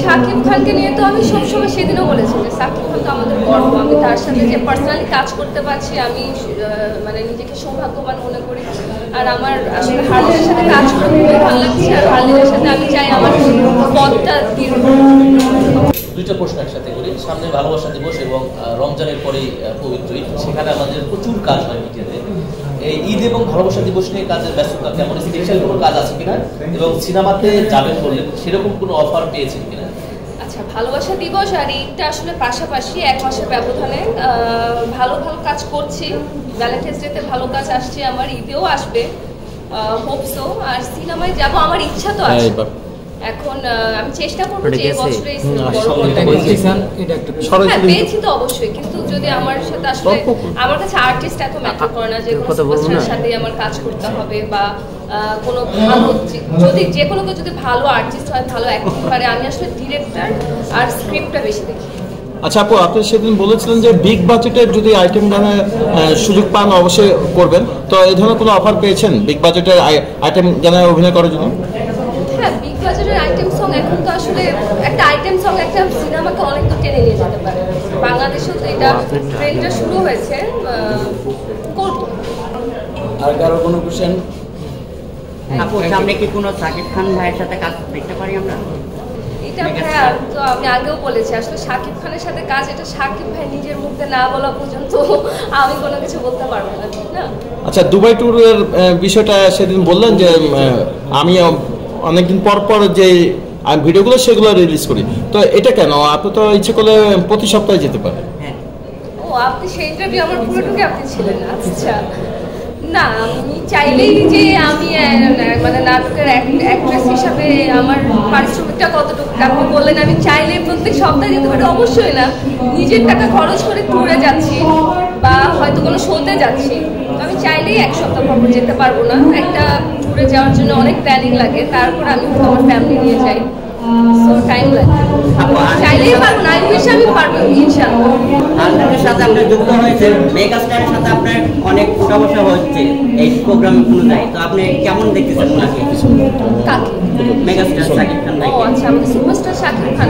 শাকিব খানকে নিয়ে তো আমি সবসময় সেদিনও বলেছি যে শাকিব খান তো আমাদের গর্ব। আমি তার সাথে যে পার্সোনালি কাজ করতে পারছি আমি মানে নিজেকে সৌভাগ্যবান মনে করি। আর আমার আসলে হার্লিনের সাথে কাজ করতে খুবই ভালো লাগছে। আর হার্লিনের সাথে আমি চাই আমার পথটা দীর্ঘ। দুইটা প্রশ্ন একসাথে করি। সামনে ভালোবাসা দিবস এবং রমজানের পরেই পবিত্র ঈদ, সেখানে আমাদের প্রচুর কাজ হয় মিডিয়াতে। এই ঈদ এবং ভালোবাসা দিবস নিয়ে কাজের ব্যস্ততা কেমন, স্পেশাল কোনো কাজ আছে কিনা, এবং সিনেমাতে যাবেন বললেন সেরকম কোনো অফার পেয়েছেন কিনা? আচ্ছা, ভালোবাসা দিবস আর ঈদটা আসলে পাশাপাশি 1 মাসের ব্যবধানে ভালো ভালো কাজ করছি। ভ্যালেন্টাইন্স ডেতে ভালো কাজ আসছে, আমার ঈদেও আসবে হোপ সো। আর সিনেমায় যাব আমার ইচ্ছা তো আছে। এখন আমি চেষ্টা করবো যে এই বছরে পেয়েছি তো অবশ্যই, কিন্তু যদি আমার সাথে আসলে আমার কাছে আর্টিস্ট এত ম্যাটার করে না যে কোনো সুপারস্টারের সাথে আমার কাজ করতে হবে বা কোনো ভালো যদি যে কোনো কেউ যদি ভালো আর্টিস্ট হয়, ভালো অ্যাক্টিং পারে। আমি আসলে ডিরেক্টর আর স্ক্রিপ্টটা বেশি দেখি। আচ্ছা আপু, আপনি সেদিন বলেছিলেন যে বিগ বাজেটের যদি আইটেম গানে সুযোগ পান অবশ্যই করবেন, তো এই ধরনের কোনো অফার পেয়েছেন বিগ বাজেটের আইটেম গানে অভিনয় করার জন্য? হ্যাঁ, বিগ বাজেটের আইটেম সং এখন তো আসলে একটা আইটেম সং একটা সিনেমাকে অনেক দূর টেনে নিয়ে যেতে পারে। বাংলাদেশেও তো এটা ট্রেন্ডটা শুরু হয়েছে। করব। আর কারো কোনো কোশ্চেন? আপু, সামনে কি কোনো শাকিব খান ভাইয়ের সাথে কাজ দেখতে পারি আমরা? এটা ভাইয়া তো আমি আগেও বলেছি, আসলে শাকিব খানের সাথে কাজ এটা শাকিব ভাই নিজের মুখে না বলা পর্যন্ত আমি কোনো কিছু বলতে পারবো না, ঠিক না? আচ্ছা, দুবাই ট্যুরের বিষয়টা সেদিন বললেন যে আমি অনেকদিন পর পর যে ভিডিওগুলো সেগুলো রিলিজ করি, তো এটা কেন? আপনি তো ইচ্ছে করলে প্রতি সপ্তাহে যেতে পারেন। ও, আপনি সেই ইন্টারভিউ আমার পুরোটুকু আপনি ছিলেন? আচ্ছা, না আমি চাইলেই যে আমি মানে নাটকের অ্যাক্ট্রেস হিসাবে আমার পারিশ্রমিকটা কতটুকু আপনি বললেন আমি চাইলেই প্রত্যেক সপ্তাহে যেতে পারি? অবশ্যই না। নিজের টাকা খরচ করে ট্যুরে যাচ্ছি বা হয়তো কোনো শোতে যাচ্ছি, আমি চাইলেই 1 সপ্তাহ পর যেতে পারবো না। একটা ট্যুরে যাওয়ার জন্য অনেক প্ল্যানিং লাগে, তারপর আমি আমার ফ্যামিলি নিয়ে যাই, সো টাইম লাগে। চাইলেই পারবো না, আমি পারবো ইনশাআল্লাহ। আলমের সাথে আপনি যুক্ত হয়েছেন, মেগাস্টারের সাথে আপনার অনেক উঠা বসা হচ্ছে এই প্রোগ্রাম অনুযায়ী, তো আপনি কেমন দেখতেছেন ওনাকে? কাকে? মেগাস্টার শাকিব খান। ও আচ্ছা, আমাদের সুপারস্টার শাকিব খান।